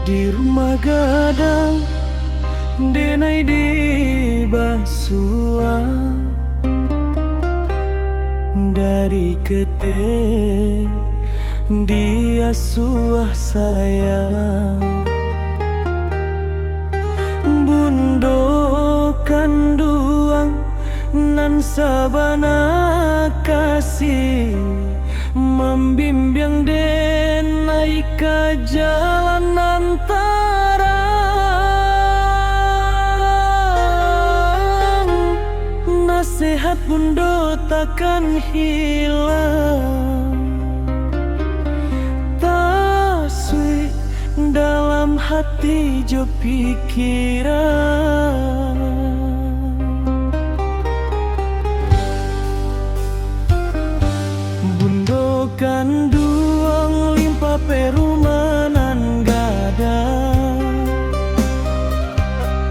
Di rumah gadang denai di basua dari kete dia suah sayang bundo kanduang nan sabana kasih membimbing denai ke jalan antarang. Nasihat bundo takkan hilang, taswi dalam hati jo pikiran. Bundo kanduang limpa perumanan gadang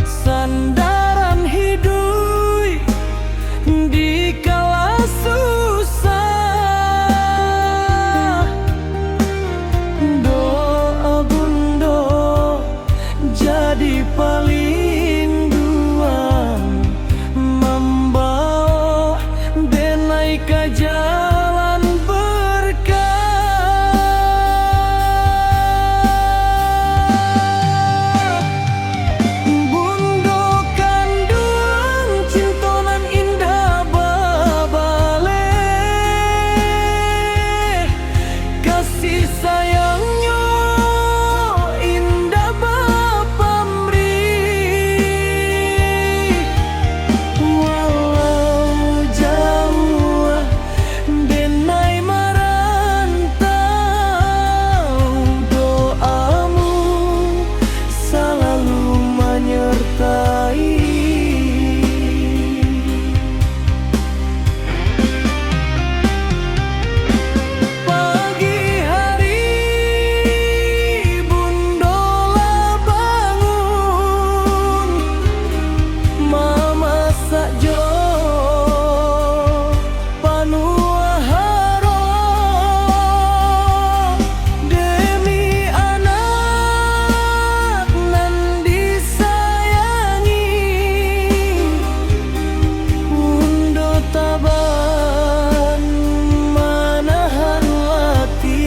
sandaran hidui di kala susah. Doa bundo jadi palinduan membawa denai ke jalan berkah. Bundo kanduang cintonan indah babale, kasih sayangnya indah bapamri. Walau jauh denai merantau, doamu selalu menyertai. Pagi hari bundola bangun mamasak jo panua haro demi anak nan disayangi. Bundo taban manahan latih.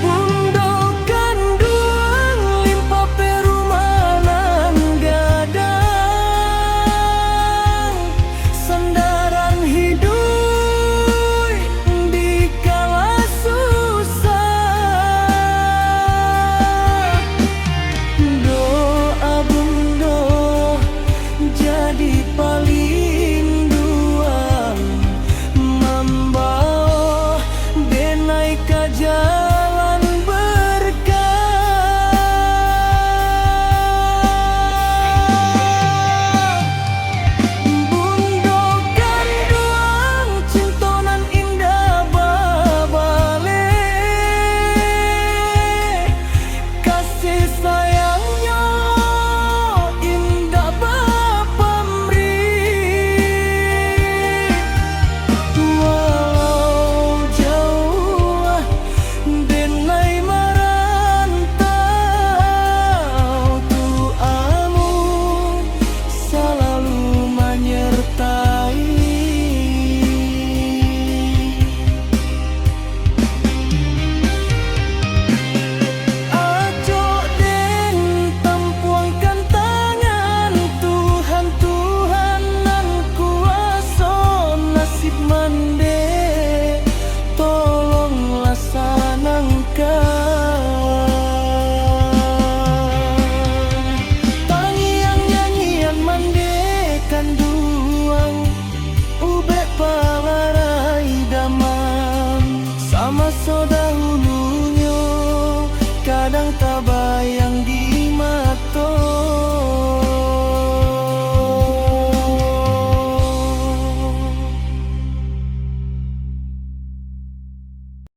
Bundo kanduang limpa perumanan gadang sandaran hidui di kala susah. Doa bundo jadi palinduan membawa denai ke jalan berkah. Bundo kanduang cintonan indah babale, kasih sayangnya indah bapamri. Walau jauh denai merantau, doamu selalu menyertai. Ajo den tempuangkan tangan Tuhan, Tuhan nan kuasa nasib mande, tolonglah sanangkan. Tangiang nyanyian mande kanduang ube palarai damang sama saudara